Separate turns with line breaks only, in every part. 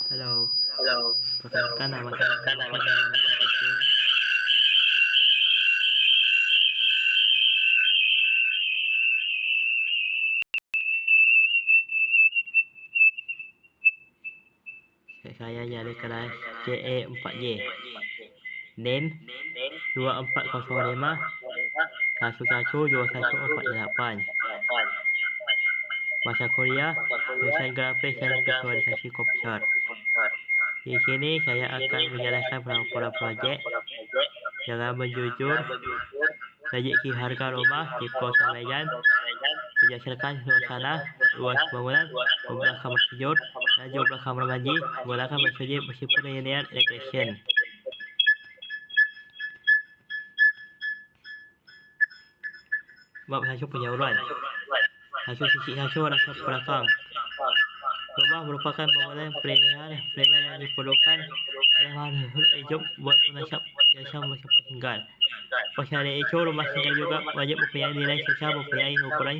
Halo,
Halo,
perkenalkan nama saya
perkenalkan nama
Fauzan
saya.
dari Manado Kucing. Saya dari kelas CE4Y. NIM
NIM
2405 112148. Masa kuliah
masa kuliah
desain grafis dan
desain grafis dan
visualisasi komputer.
komputer.
Di sini saya
Di
akan
sini saya
menjelaskan
akan
beberapa
menjelaskan
proyek
beberapa proyek
dengan menjujur,
dalam berjujur
prediksi harga rumah di
harga
Kota
rumah
Medan,
kota Medan
berdasarkan suasana, luas
suasana
bangunan,
luas
jumlah
bangunan
kamar tidur, dan jumlah kamar mandi
jumlah kamar
menggunakan
mandi
metode meskipun linear regression. Bab hasil penyaluran. Hasil sisi hasil rasa belakang. Rumah merupakan bangunan pilihan primer yang diperlukan oleh makhluk hidup buat penasihat jasa tempat tinggal. Pasal itu, rumah tinggal juga wajib mempunyai nilai serta mempunyai ukuran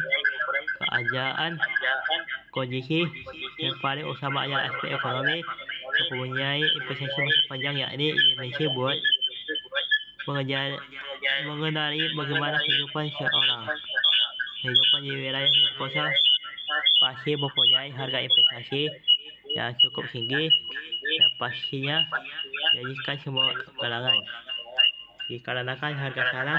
keadaan, kondisi, yang paling utama adalah aspek ekonomi, yang mempunyai investasi masa panjang, yakni dimensi buat mengenali bagaimana kehidupan seorang. Kehidupan di wilayah ibu kota pasti mempunyai harga investasi yang cukup tinggi dan pastinya menjadikan semua kalangan. Dikarenakan harga tanah,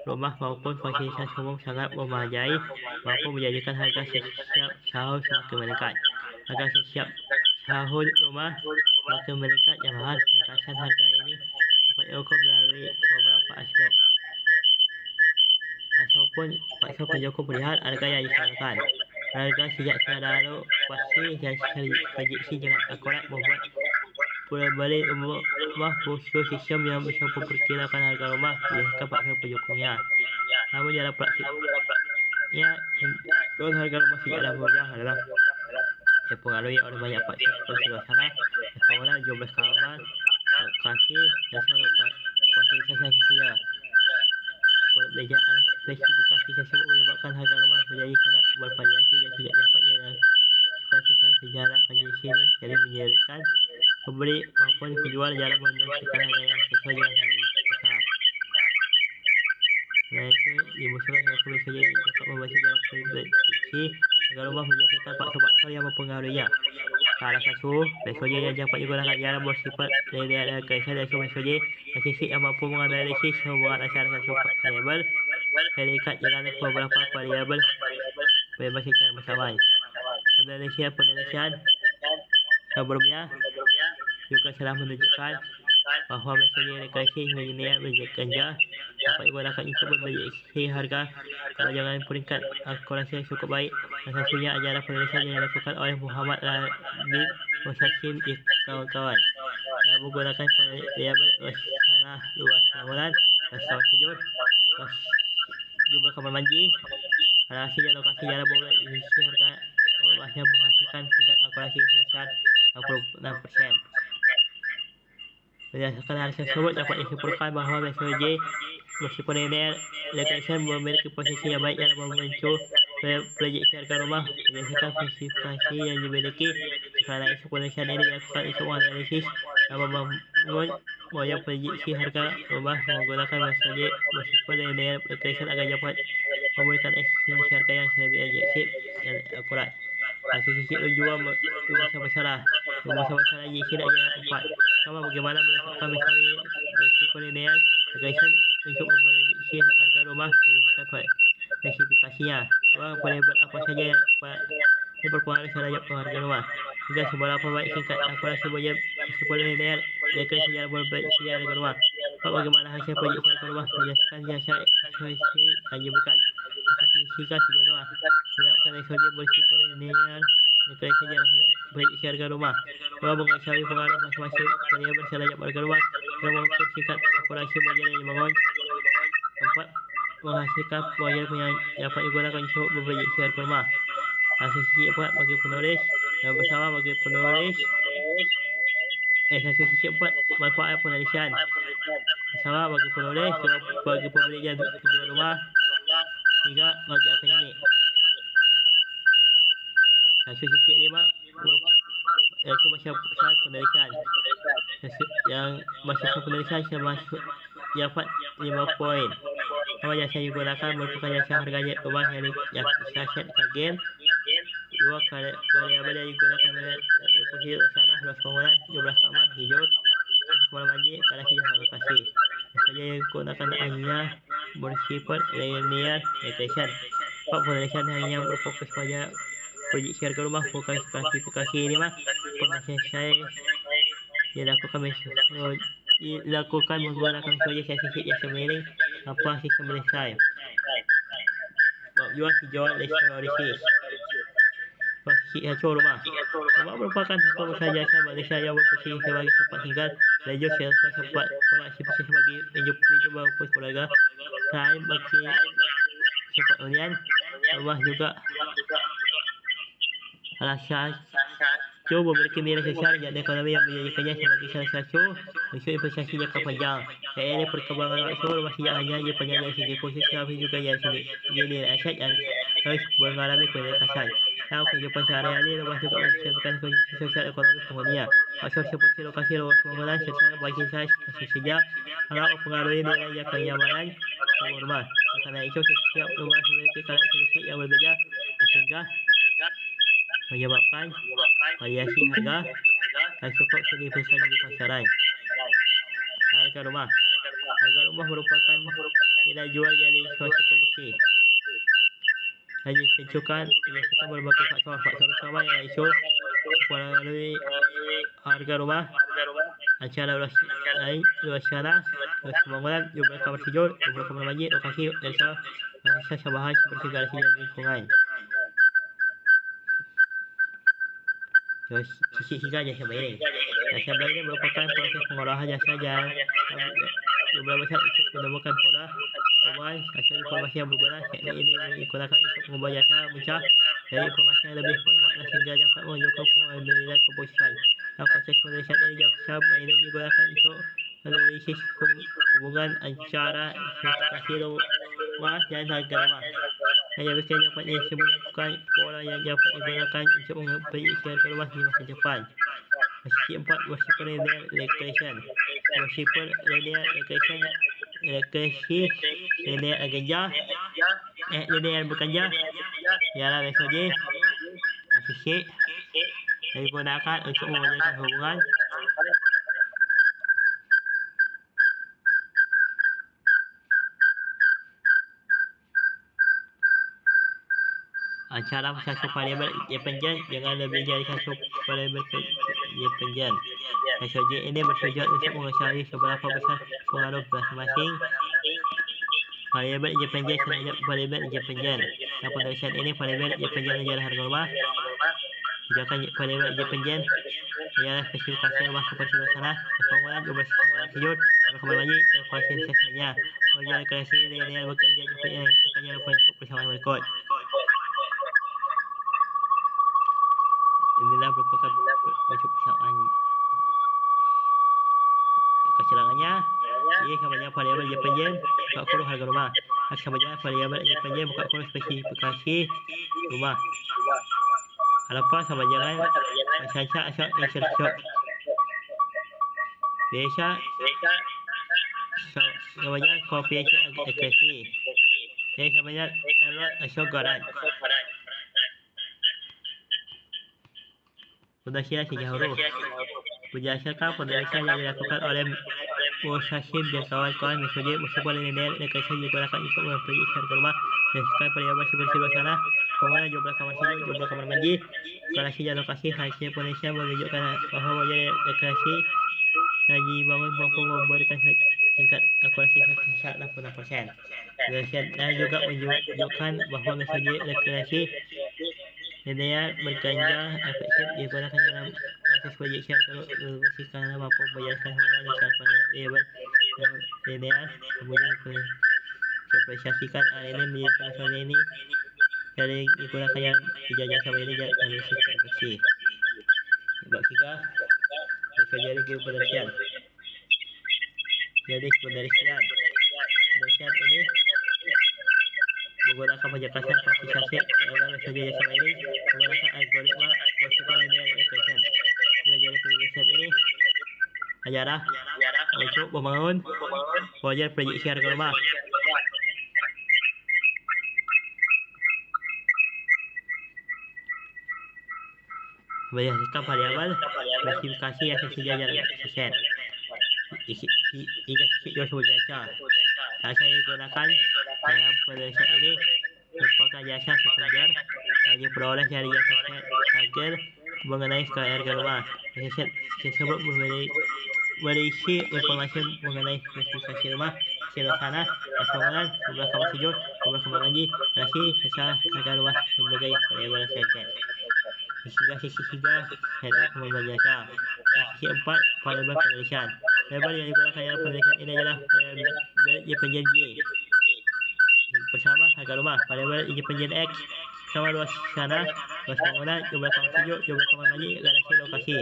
rumah maupun fasilitas umum sangat memadai, mampu menjadikan harga setiap tahun semakin meningkat. Harga setiap tahun rumah semakin meningkat yang mahal. Peningkatan harga ini dapat diukur melalui beberapa aspek. Pasal penyokong pilihan harga yang disarankan. Harga sejak selalu pasti dan prediksi dengan akurat membuat pembeli rumah butuh sistem yang bisa memperkirakan harga rumah berdasarkan faktor penyokongnya. Namun dalam praktiknya, turun harga rumah tidaklah mudah adalah dipengaruhi oleh banyak faktor seperti suasana, bangunan, jumlah kamar, lokasi, dan fasilitas yang tersedia. Perbezaan spesifikasi tersebut menyebabkan harga rumah menjadi sangat bervariasi dan tidak dapat dilakukan secara sejarah. Kondisi ini jadi menyulitkan pembeli maupun penjual dalam menentukan harga yang sesuai dengan harga pasar. Selain itu, dimusnahkan harga metode ini dapat membantu dalam prediksi harga rumah berdasarkan faktor-faktor yang mempengaruhinya. Salah satu metode yang dapat digunakan ialah bersifat linear regression, iaitu metode statistik yang mampu menganalisis hubungan antara satu variabel yang diikat dengan beberapa variabel secara bersamaan. Penelitian sebelumnya juga telah menunjukkan bahawa metode regresi linear berganja dapat digunakan untuk memprediksi harga kalau jangan peringkat akurasi yang cukup baik. Salah satunya adalah penelitian yang dilakukan oleh Muhammad Labib Musasim di kawan-kawan yang menggunakan variabel tanah, luas bangunan, kamar tidur, jumlah kamar mandi, alokasi dan lokasi dalam memprediksi harga rumah yang menghasilkan tingkat akurasi sebesar 66%. Berdasarkan hal tersebut dapat disimpulkan bahawa metode meskipun linear regression memiliki posisi yang baik dalam membantu prediksi harga rumah berdasarkan spesifikasi yang dimiliki. Kerana itu penelitian ini dilakukan untuk menganalisis dan membangun model prediksi harga rumah menggunakan metode meskipun linear regression agar dapat memberikan estimasi harga yang lebih objektif dan akurat. Satu sisi tujuan masalah di sini ada 4. Pertama, bagaimana meletakkan metode meskipun linear regression untuk memprediksi harga rumah berdasarkan spesifikasinya. Variabel apa saja yang berpengaruh terhadap harga rumah, hingga seberapa baik tingkat akurasi meskipun linear regression dalam memprediksi harga rumah. Bagaimana hasil prediksi harga rumah berdasarkan jasa ekspresi yang diberikan. Spesifikasi kedua, menerapkan metode meskipun linear regression dalam prediksi harga rumah. Mengetahui pengaruh masing-masing variabel terhadap harga rumah dan mengukur tingkat akurasi model yang dibangun. 4. Menghasilkan model yang dapat digunakan untuk memprediksi harga rumah. Sisi 4 bagi penulis yang bersama bagi penulis. Sisi 4 manfaat penelitian bersama bagi penulis, bagi pembeli dan penjual rumah, hingga bagi akademik. Sisi 5 yaitu masa penulisan yang masa penulisan termasuk dapat 5 poin. Nama jasa yang digunakan merupakan jasa harganya rumah yang saset kagen. 2 variabel yang digunakan menguji tanah, luas bangunan, jumlah kamar, hijau, kamar mandi, lokasi dan lokasi. Saja yang digunakan hanya bersifat linear regression. Pak penulisan hanya berfokus pada proyeksi harga rumah, bukan klasifikasi ini mah pernah selesai dilakukan menggunakan metode statistik yang seiring apa sistem selesai. Bab 2 hijau restoratif. Posisi hancur rumah. Rumah merupakan pembukaan jasa manusia yang berposisi sebagai tempat tinggal, lanjut selesai tempat beraktivitas sebagai individu maupun keluarga. Selain bagi tempat hunian, rumah juga alasan memiliki nilai sosial dan ekonomi yang menjadikannya sebagai salah satu unsur investasi jangka panjang. Seiring perkembangan waktu, rumah tidak hanya dipanjang dari segi fungsi, tetapi juga dari segi nilai aset yang terus mengalami peningkatan. Dalam kehidupan sehari-hari, rumah juga mencerminkan kondisi sosial ekonomi penghuninya. Maksud seperti lokasi luas bangunan serta bagi size tersedia sangat mempengaruhi nilai dan kenyamanan sebuah rumah. Karena itu, setiap rumah memiliki karakteristik yang berbeda sehingga menyebabkan variasi harga dan cukup signifikan di pasaran. Harga rumah merupakan nilai jual dari suatu properti. Hanya ditentukan berdasarkan berbagai faktor utama yaitu melalui harga rumah, acara luas tanah, luas bangunan, jumlah kamar tidur, jumlah kamar mandi, lokasi, dan akses tambahan seperti garasi dan lingkungan. Sisi tiga jasa bayar. Jasa bayar merupakan proses pengolahan jasa yang jumlah besar untuk menemukan pola perubahan hasil informasi yang berguna. Teknik ini digunakan untuk mengubah jasa muncak dari informasi yang lebih bermakna sehingga dapat menunjukkan pengambilan keputusan. Dalam proses penulisan ini, jasa bayar digunakan untuk analisis hubungan antara spesifikasi rumah dan harga rumah. Hanya bisa dapat disebutkan pola yang dapat digunakan untuk memprediksi harga rumah di masa depan. Posisi 4, bersifat linear regression. Bersifat linear regression, regresi linear bekerja ialah metode statistik yang digunakan untuk memperoleh hubungan antara satu variabel dependen dengan lebih dari satu variabel dependen. Metode ini bertujuan untuk mengetahui seberapa besar pengaruh masing-masing variabel dependen terhadap variabel dependen. Dalam penulisan ini, variabel dependen adalah harga rumah, sedangkan variabel dependen ialah spesifikasi rumah seperti luas tanah, bangunan, jumlah kamar tidur, jumlah kamar mandi, dan fasilitas lainnya. Bagian regresi linear bekerja dapat dilakukan dalam bentuk persamaan berikut. Inilah merupakan bentuk persamaan. Kecerangannya, ia sama dengan variabel dependen buka kurung harga rumah, sama dengan variabel dependen buka kurung spesifikasi rumah. Alpha sama dengan masalah asal insertion. Biasa sama dengan koefisien akurasi. Ia sama dengan error asal garan. Penulisan sejauh berdasarkan penulisan yang dilakukan oleh Mosasim dan kawan-kawan, metode bersifat linear regression digunakan untuk memprediksi harga rumah berdasarkan variabel seperti luas tanah, bangunan, jumlah kamar tidur, jumlah kamar mandi, garasi dan lokasi. Hasil penulisan menunjukkan bahawa model regresi yang dibangun mampu memberikan tingkat akurasi 96%. Regresi juga menunjukkan bahawa metode regresi linear berganjal efektif digunakan dalam proses proyeksi harga berbasis karena mampu membayarkan hubungan antara variabel linear. Kemudian diapresiasikan ini menjadikan metode ini dari digunakan dalam kerja jasa ini dan analisis regresi. Bab 3, metode penulisan. Jadi penulisan ini menggunakan penjelasan kuantifikasi dalam metode jasa ini menggunakan algoritma bersifat linear regression. sejarah untuk membangun proyek proyeksi harga rumah. Berdasarkan variabel spesifikasi yang tersedia dalam set. Jika sisi jauh jasa yang digunakan dalam penelitian ini merupakan jasa sekunder yang diperoleh dari jasa set target mengenai skala harga rumah. Set tersebut berisi informasi mengenai spesifikasi rumah, hasil tanah, bangunan, jumlah kamar tidur, jumlah kamar mandi, durasi, serta harga rumah sebagai variabel set. Sisi 3 teknik pembagian jasa. Sisi 4 variabel penelitian. Variabel yang digunakan dalam penelitian ini adalah variabel independen Y bersama harga rumah. Variabel independen X sama luas tanah, luas bangunan, jumlah kamar tidur, jumlah kamar mandi, garasi, lokasi.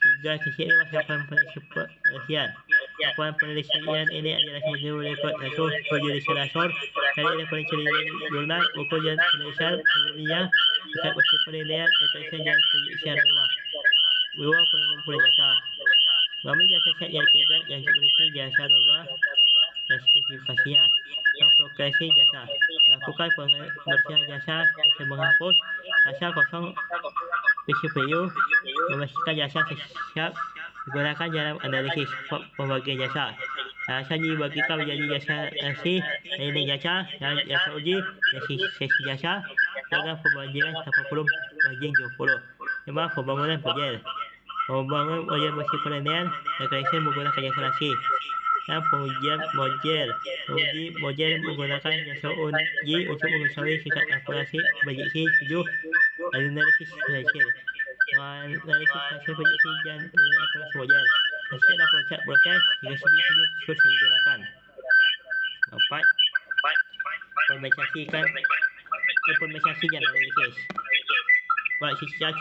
Hingga sisi 5 laporan penelitian. Laporan penelitian ini adalah sebagai berikut: 1. Tujuan literatur dari penelitian jurnal, buku dan penelitian sebelumnya terkait usia penilaian ekstrasi dan penelitian rumah. 2. Pengumpul jasa. Mengambil jasa set yang dikejar yang berisi jasa rumah dan spesifikasinya. Progresi jasa. Lakukan pembersihan jasa seperti menghapus jasa kosong PCPU, memastikan jasa siap digunakan dalam analisis pembagian jasa. Jasa dibagikan menjadi jasa nasi, ini jasa dan jasa uji, sesi jasa dengan pembagian 80/20. 5. Pembangunan model. Membangun model mesin penilaian ekstrasi menggunakan jasa nasi. Dan pengujian model. Uji model menggunakan jasa uji untuk mengetahui tingkat akurasi prediksi tujuh. Analisis hasil. Analisis hasil prediksi dan nilai akurasi model. Hasil dan proses hingga sisi sudah digunakan. 4. Implementasi dan analisis. Pada sisi 1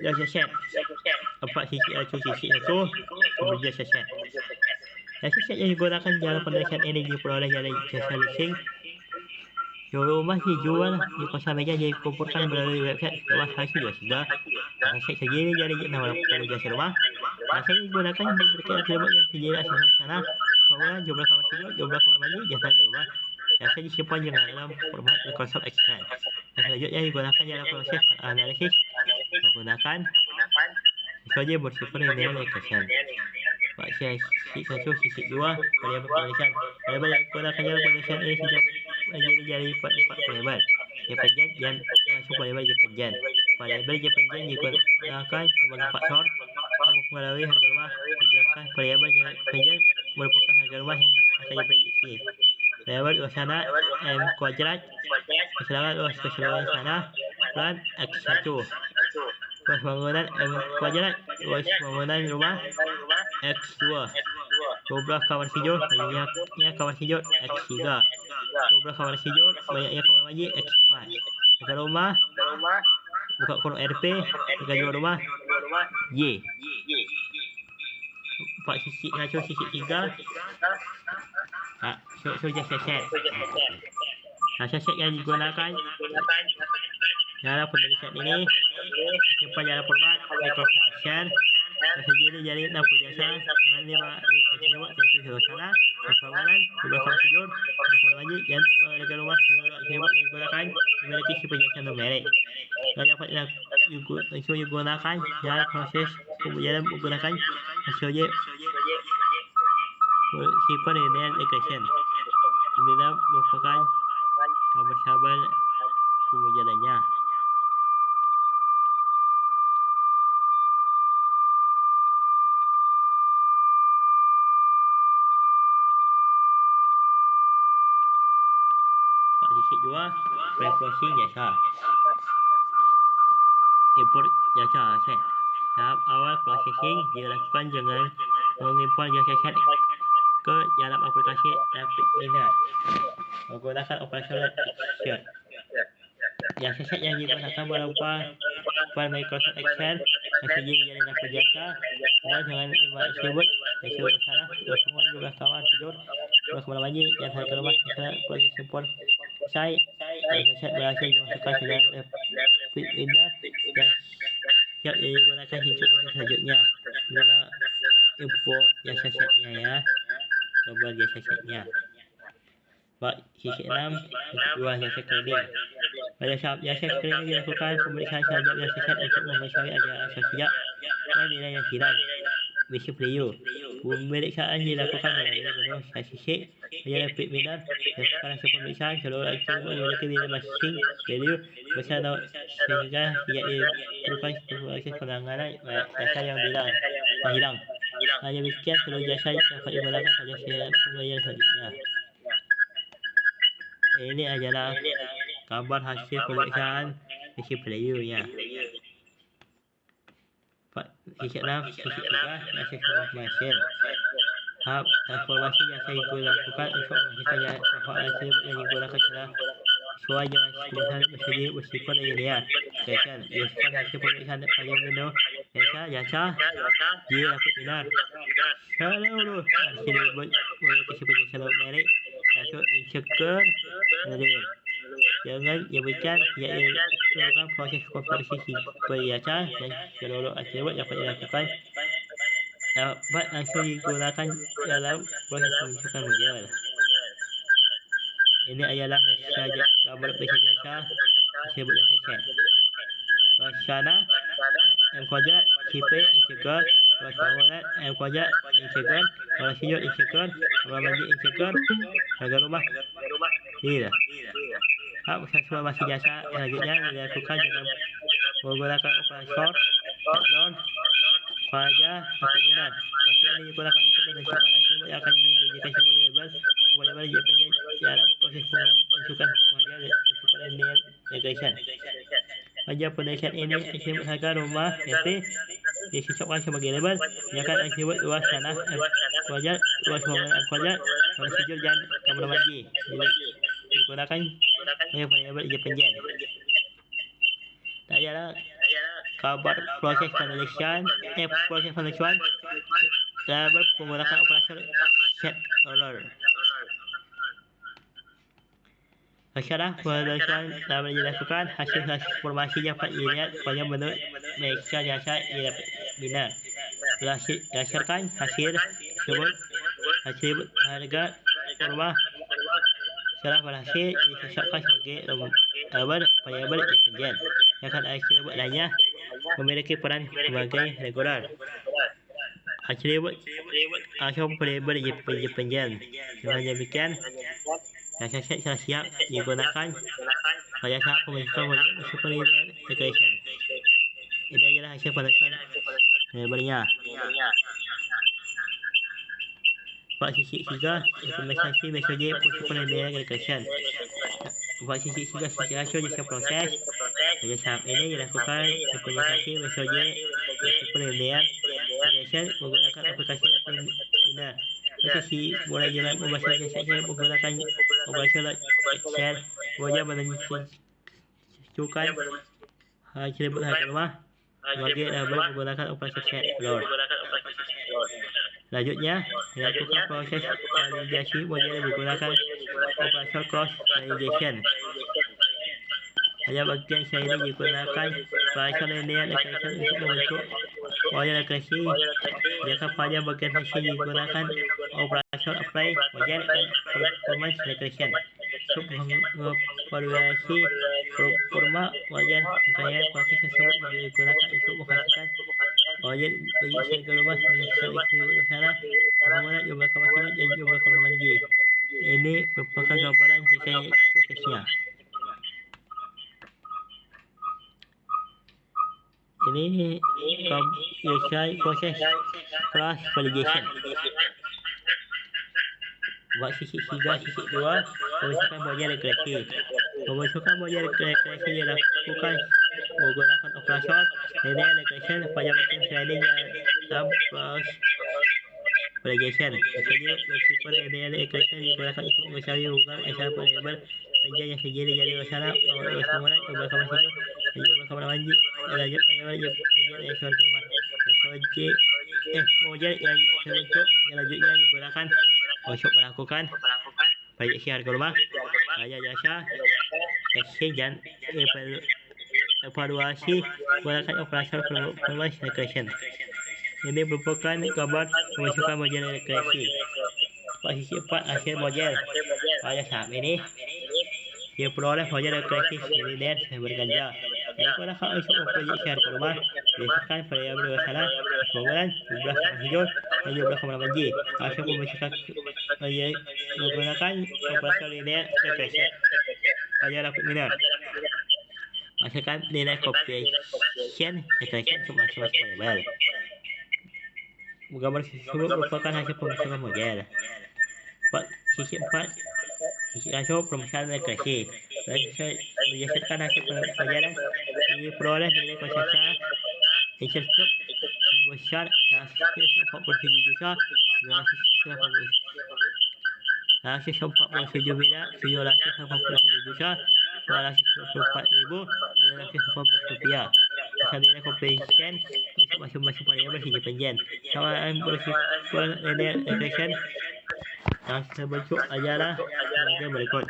jasa set. 4 sisi 1 jasa set. Jasa set yang digunakan dalam penelitian ini diperoleh dari jasa leasing. Rumah dijual di pasar meja dikumpulkan melalui website rumah hasil juga. Jasa set sendiri dari 60 jasa rumah. Jasa yang digunakan memberikan atribut yang terdiri atas tanah, bangunan, jumlah kamar tidur, jumlah kamar mandi, jasa rumah. Jasa disimpan dalam format Microsoft Excel. Dan selanjutnya digunakan dalam proses analisis menggunakan metode bersifat linear regression. Sisi 1, sisi 2 variabel penelitian. Variabel yang digunakan dalam penelitian ini sudah terdiri dari 4 variabel independen dan masuk variabel independen. Variabel independen digunakan sebagai faktor yang mempengaruhi harga rumah, sedangkan variabel independen merupakan harga rumah yang akan diprediksi. Variabel luas tanah M kuadrat, keseluruhan luas keseluruhan tanah plan X1. Luas bangunan M kuadrat, luas bangunan rumah X2. Jumlah kamar tidur, banyaknya kamar tidur X3. Jumlah kamar tidur, banyaknya kamar mandi X4. Harga rumah buka kurung RP, harga jual rumah Y. 4 sisi 1 sisi 3. Jasa set. Jasa set yang digunakan dalam penelitian ini disimpan dalam format Microsoft Excel. Terdiri dari 60 jasa dengan 5 atribut yaitu tanah, bangunan, jumlah kamar tidur, jumlah kamar mandi dan harga rumah. Seluruh atribut yang digunakan memiliki sifat jasa numerik yang dapat digunakan dalam proses pembayaran menggunakan metode sifat linear regression. Ini merupakan sabar pembayarannya. Sisi 2 pre-processing jasa. Import jasa set. Tahap awal processing dilakukan dengan mengimport jasa set ke dalam aplikasi Rapid Miner menggunakan operasional execute. Jasa set yang digunakan berupa file Microsoft Excel yang terdiri dari 60 jasa dengan 5 atribut yaitu tanah, jumlah kamar tidur, jumlah kamar mandi dan harga rumah. Setelah proses import selesai, jasa set berhasil dimasukkan ke dalam Rapid Miner dan siap digunakan untuk proses selanjutnya. Inilah import jasa setnya ya, global jasa setnya. Sisi 6, kedua jasa screening. Pada saat jasa screening dilakukan, pemeriksaan terhadap jasa set untuk mengetahui ajaran sosial dan nilai yang hilang. Misi preview. Pemeriksaan dilakukan melalui menu sisi menjadi webinar. Dilakukan hasil pemeriksaan seluruh aktif memiliki nilai masing value besar sehingga tidak diperlukan proses penanganan jasa yang hilang. Hanya demikian seluruh jasa dapat digunakan pada pembayaran selanjutnya. Ini adalah gambar hasil pemeriksaan sisi preview ya. Sisi 6, sisi 3, jasa informasi. Tahap transformasi jasa yang dilakukan untuk memastikan bahwa tersebut yang digunakan telah sesuai dengan keputusan bersedia bersifat ideal. Question. Biasakan hasil pemeriksaan pada menu jasa dilakukan benar. Seluruh hasil memiliki sifat jasa merit atau insecure real. Dengan demikian, ia dilakukan proses konversi perhiasan dan seluruh atribut dapat dilakukan dapat langsung digunakan dalam proses pembentukan model. Ini adalah saja gambar basic jasa disebut jasa set. Sana M-kuadrat, CP, integer, formulat, M-kuadrat, integer, sudut integer, mandi integer, harga rumah. Inilah. Hak transformasi jasa selanjutnya dilakukan dengan menggunakan operator loan pada penggunaan. Proses ini digunakan untuk menentukan atribut yang akan dijadikan sebagai label kepada label JPG dalam proses pembentukan model bersifat linear regression. Pada penelitian ini, atribut harga rumah RT disisipkan sebagai label, sedangkan atribut luas tanah kuadrat, luas bangunan kuadrat, nomor sijil dan kamar mandi digunakan sebagai variabel independen. Adalah kabar proses penelitian label menggunakan operasi set roller. Sekarang penelitian label dilakukan, hasil informasi dapat dilihat pada menu mereka jasa benar. Berdasarkan hasil tersebut, atribut harga rumah setelah berhasil ditetapkan sebagai label variabel independen. Sedangkan atribut lainnya memiliki peran sebagai regular. Atribut atau variabel independen. Dengan demikian, jasa set telah siap digunakan pada saat pembentukan model superlinear regression. Ini adalah hasil penelitian labelnya. Sisi 3, implementasi metode superlinear regression. Sisi 3, sisi hasil jasa proses. Pada saat ini dilakukan implementasi metode superlinear regression menggunakan aplikasi linear. Sisi mulai dalam pembahasan jasa menggunakan operasi Excel, kemudian menentukan atribut harga rumah sebagai label menggunakan operasi set load. Selanjutnya, dilakukan proses validasi model menggunakan operasi cross validation. Pada bagian saya ini digunakan operasi linear regression untuk membentuk model regresi. Jika pada bagian hasil digunakan operasi apply model dan performance regression untuk mengevaluasi performa model. Rangkaian proses tersebut digunakan untuk menghasilkan model bagi harga rumah berdasarkan atribut masalah, performa, jumlah kamar tidur dan jumlah kamar mandi. Ini merupakan gambaran selesai prosesnya. Ini selesai proses cross validation. Buat sisi 3, sisi 2, pembentukan model regresi. Pembentukan model regresi dilakukan menggunakan operator linear regression pada bagian sliding dalam cross validation. Metode bersifat linear regression digunakan untuk mengetahui hubungan antara variabel panjang yang terjadi dari masalah luas bangunan, jumlah kamar tidur dan jumlah kamar mandi dan lanjut variabel yang panjang dari suatu rumah. Model yang terbentuk selanjutnya digunakan untuk melakukan prediksi harga rumah, bayar jasa, exchange dan evaluasi menggunakan operasional performance regression. Ini merupakan gambar pembentukan model regresi. Posisi 4 hasil model. Pada saat ini, dia peroleh model regresi linear berganja. Digunakan untuk memproyeksi harga rumah berdasarkan variabel masalah, keseluruhan, jumlah kamar hijau, dan jumlah kamar mandi. Hasil pembentukan menggunakan operasi linear regression. Pada rapid minor. Hasilkan nilai coefficient regression untuk masing-masing variabel. Gambar tersebut merupakan hasil pembentukan model. Sisi 4 sisi hasil permasalahan regresi. Berdasarkan hasil pelajaran diperoleh nilai konsentrasi intercept sebesar 147 juta 147 miliar 787 juta 294.218 rupiah. Asal nilai coefficient untuk masing-masing variabel independen. Samaan bersifat linear regression yang terbentuk adalah sebagai berikut.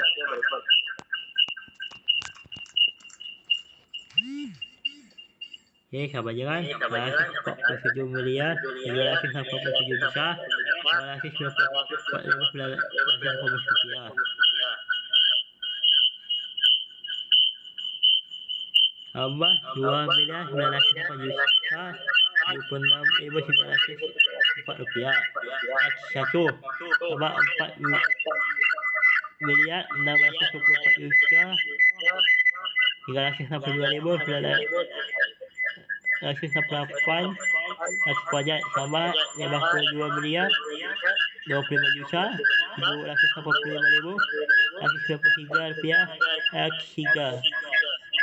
Oke, sama jalan 147 miliar 787 juta 294.218 rupiah. Tambah 2 miliar 908 juta 26.904 rupiah. X1 tambah 4 miliar 624 juta 362.968 X pajak sama 52 miliar 25 juta 785.000 193 rupiah X3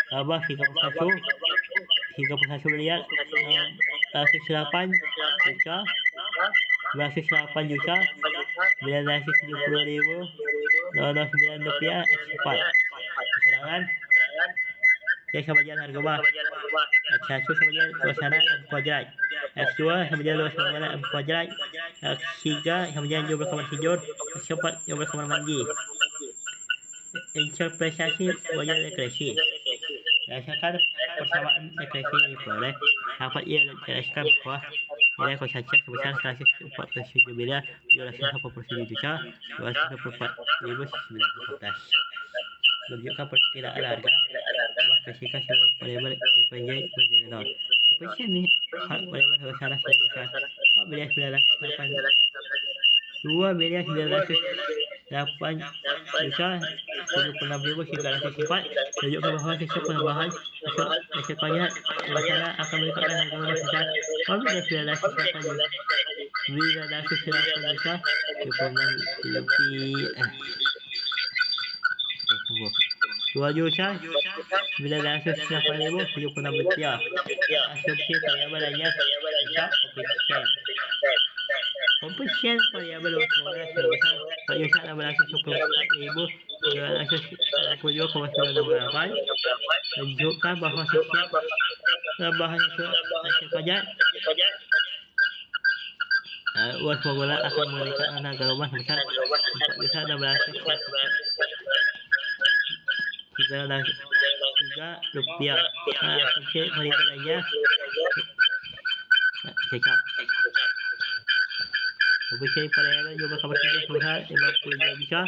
tambah 31 miliar 108 juta 908 juta 970.009 rupiah X4. Keterangan X sama dengan harga rumah. X1 sama dengan suasana M kuadrat. X2 sama dengan suasana M kuadrat. X3 sama dengan jumlah kamar tidur. X4 jumlah kamar mandi. Interpretasi model regresi. Berdasarkan persamaan regresi yang diperoleh, dapat ia jelaskan bahwa nilai konsentrasi sebesar 147 miliar 787 juta 294.914 menunjukkan perkiraan harga spesifikasi seluruh variabel independen bernilai nol. Koefisien ni hak variabel sebesar sebesar 2 miliar 908 juta 76.904 menunjukkan bahawa setiap penambahan hasil pajak masalah akan meningkatkan harga rumah sebesar 2 miliar 908 juta 26 rupiah. 2 juta 908.076 rupiah. Asumsi variabel hanya sebesar koefisien variabel semula sebesar 4 juta 694.292,968 menunjukkan bahawa setiap penambahan hasil pajak uang semula akan meningkatkan harga rumah sebesar 4 juta 693 rupiah. Asumsi variabel hanya cekap. Koefisien variabel jumlah kamar tidur sebesar 52 juta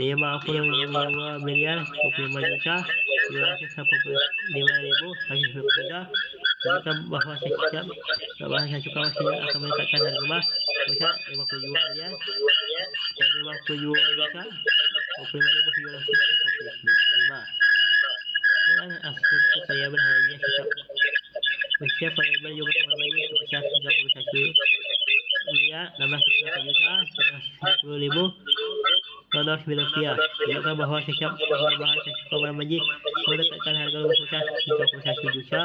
52 miliar 25 juta 285.193 menunjukkan bahawa setiap tambahan satu kamar tidur akan meningkatkan harga rumah sebesar 52 miliar 52 juta 25.745. Dengan asumsi variabel hanya cekap. Koefisien variabel jumlah kamar mandi sebesar 31 miliar 16 juta 190.009 rupiah menunjukkan bahawa setiap penambahan satu kamar mandi mendekatkan harga rumah sebesar 31 juta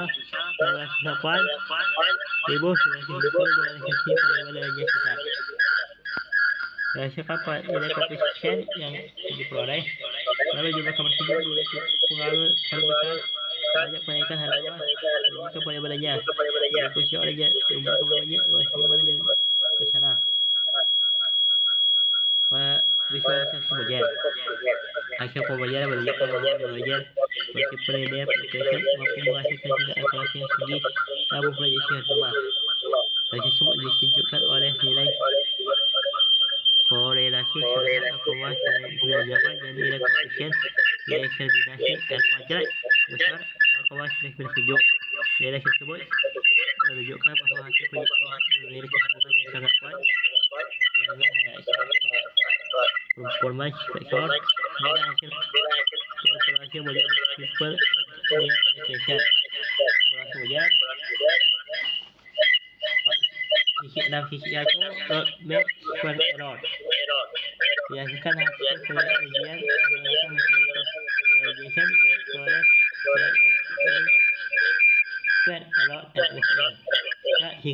908.990 dengan asumsi variabel hanya cekap. Berdasarkan nilai koefisien yang diperoleh, lalu jumlah kamar tidur memiliki pengaruh paling besar terhadap kenaikan harga rumah jika variabelnya diikuti oleh jumlah kamar mandi luas rumah dan ke sana. visualisasi model. Hasil pembelajaran menunjukkan bahwa belajar meskipun linear application mampu menghasilkan tingkat akurasi yang tinggi dalam proyeksi rumah. Hal tersebut ditunjukkan oleh nilai korelasi sederhana akumas 98 dan nilai koefisien determinasi R kuadrat besar 0,97. Nilai tersebut menunjukkan bahawa hasil proyeksi memiliki hubungan yang sangat kuat dengan performance faktor dan hasil kalkulasi model simple linear equation. Kalkulasi model sisi 6 sisi 1 roadmap square error. Biasakan hasil penelitian menggunakan metode correlation equals square error LSA. 31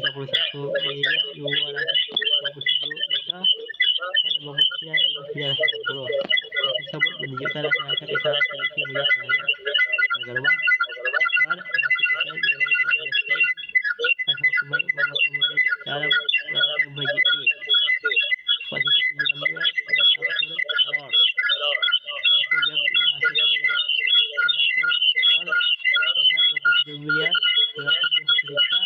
miliar 227 juta 59.910. Tersebut menunjukkan rata-rata kesalahan prediksi model terhadap harga rumah. Square multiplication nilai LSA akan semakin baik mempermudah dalam melakukan prediksi. Posisi 62 dan absolute error. Jika dia menghasilkan nilai absolute error sebesar 27 miliar 250 juta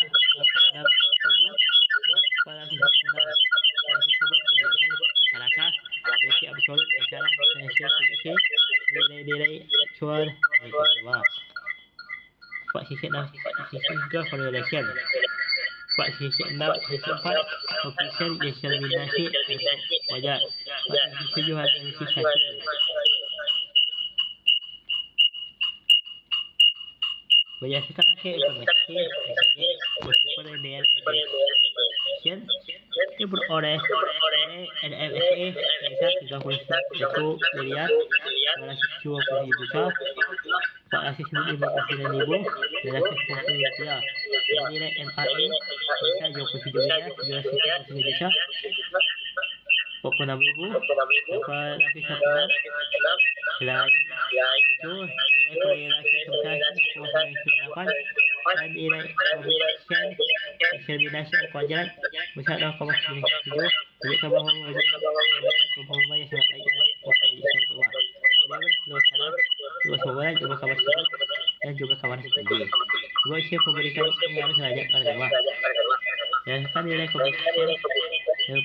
46.846. Nilai tersebut menunjukkan rata-rata prediksi absolut secara hasil prediksi nilai-nilai aktual harga rumah. Sisi 6 sisi 3 correlation. Sisi 6 sisi 4 koefisien determinasi wajar. Sisi 7 analisis hasil. Berdasarkan hasil informasi meskipun linear equation diperoleh oleh NMSA sebesar 31 miliar 227 juta 459.290 rupiah. Dan nilai MRA sebesar 27 miliar 393 juta 46.816. Selain itu, nilai korelasi sebesar 0,98 dan nilai koefisien determinasi R kuadrat sebesar 0,97 menunjukkan bahawa model memiliki performa yang sangat baik dalam proyeksi rumah. Variabel luas tanah, luas bangunan, jumlah kamar tidur, dan jumlah kamar tinggi. Proyeksi memberikan pengaruh terhadap harga rumah. Berdasarkan nilai koefisien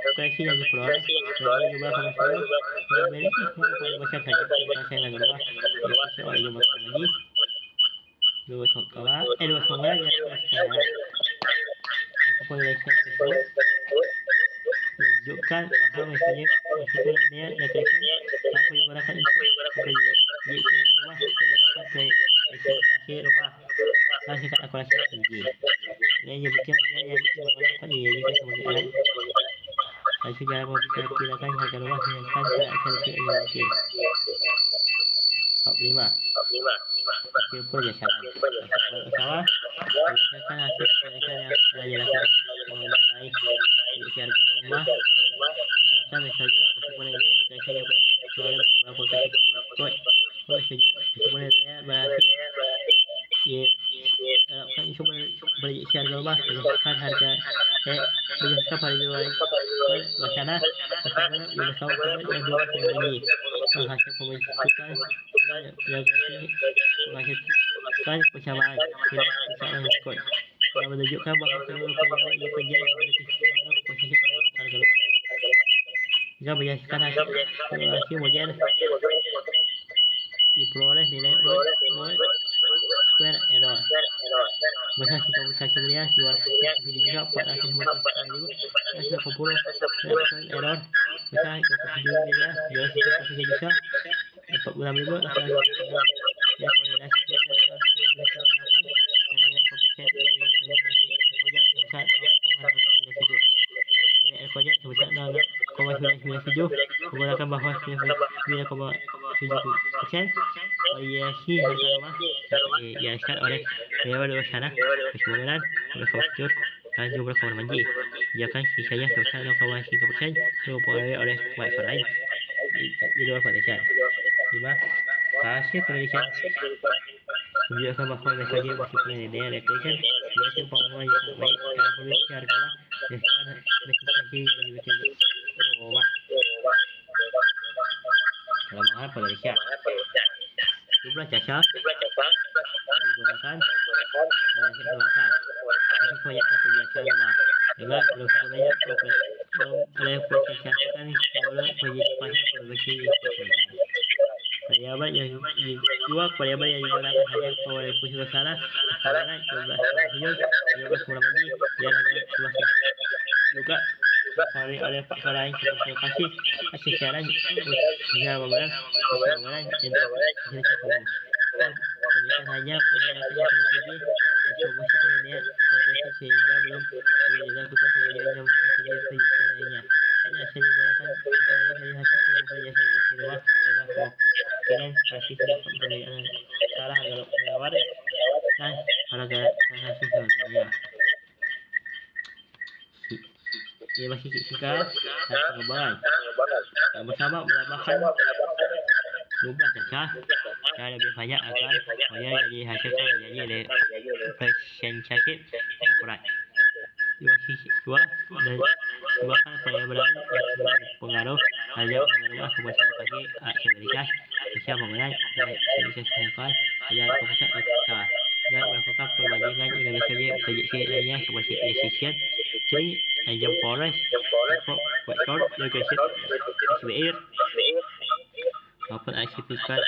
depresi yang diperoleh dari jumlah kamar tidur yang memiliki pengaruh paling besar terhadap perkembangan harga rumah diikuti oleh jumlah kamar mandi, luas bangunan, dan luas tanah. Hasil penelitian tersebut menunjukkan bahawa metode meskipun linear regression dapat digunakan untuk prediksi harga rumah berdasarkan ekspektasi rumah dan tingkat akurasi yang tinggi. Nilai demikian model yang menggunakan dijadikan sebagai alat bantu dalam memperkirakan harga rumah berdasarkan karakteristik yang dimiliki. Bab 5. Hasil penyesalan. Pertama, berdasarkan hasil penelitian yang telah dilakukan mengenai prediksi harga rumah menggunakan metode meskipun linear regression dapat diperoleh beberapa koefisien berikut. Meskipun linear berarti diharapkan isu prediksi harga rumah berdasarkan harga berdasarkan pada variabel luas tanah, bersama jumlah kamar tidur dan jumlah kamar mandi. Hasil pembentukan regresi menghasilkan persamaan nilai persamaan berikut yang menunjukkan bahawa seluruh variabel independen memiliki pengaruh posisi harga rumah. Jika berdasarkan hasil kalkulasi model diperoleh nilai root square error sebesar 31 miliar 297 juta 459.980 dan absolute error sebesar 27 miliar 293 juta 46.816. Dan korelasi sebesar 0,98 dan nilai koefisien determinasi R kuadrat sebesar 0,97. Nilai R kuadrat sebesar 0,997 menggunakan bahawa 99,7% variasi harga rumah dapat dihasilkan oleh variabel luas tanah, luas bangunan, jumlah kamar tidur, dan jumlah kamar mandi. Sedangkan sisanya sebesar 0,3% dipengaruhi oleh faktor lain di luar penelitian. 5. Hasil penelitian menunjukkan bahawa metode meskipun linear regression memiliki performa yang sangat baik dalam prediksi harga rumah berdasarkan ekspektasi yang dimiliki rumah. penulisnya. Jumlah jasa digunakan dalam keseluruhan untuk proyek kebiasaan rumah dengan belum sepenuhnya belum ada proseskan menurut partisipasi produksi pertanian. Variabel yang dua variabel yang digunakan hanya variabel suasana, keamanan, jumlah hidup, jumlah kurang lebih, yang agak luas juga dipengaruhi oleh faktor lain seperti lokasi, siaran, usia bangunan, dan jenis ekonomi. Penulisan hanya menggunakan strategi promosi penilaian strategi sehingga belum dilakukan pembelian yang strategi penilaiannya. Ini hasil digunakan dari hasil pengambilan jasa istimewa dengan kemungkinan pasti pembelian salah kalau lewat dan harga hasil sebenarnya. Ia masih singkat dan pengembangan bersama menambahkan jumlah jasa yang lebih banyak akan menjadi hasilkan menjadi representatif akurat. Dua dan digunakan variabel yang berpengaruh hanya menerima komunikasi aktivitas usia bangunan dan disesuaikan dengan komposit usaha dan melakukan perbandingan dengan metode prediksi lainnya seperti decision tree, jump forest, vector regression, SVR maupun aktivitas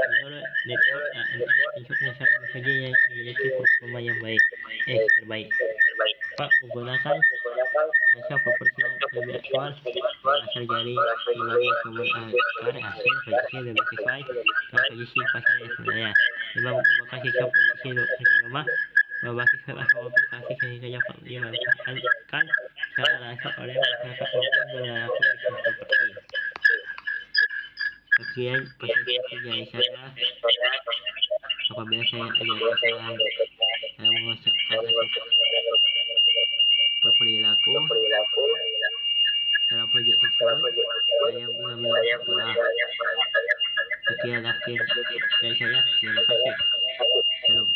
menurut network ANN untuk mencari metode yang memiliki performa yang terbaik. 4. Menggunakan bahasa proporsi yang lebih aktual berasal dari membangun kemudahan hasil prediksi lebih sesuai dengan prediksi pasar yang sebenarnya. 5. Mengembangkan sistem prediksi dengan rumah berbasis aplikasi sehingga dapat dimanfaatkan secara langsung oleh masyarakat maupun pelaku bisnis properti. Sekian presentasi dari saya. Apabila saya ada kesalahan saya mengucapkan berperilaku dalam proyek tersebut, saya benar-benar maaf. Sekian akhir dari saya. Terima kasih. Shalom.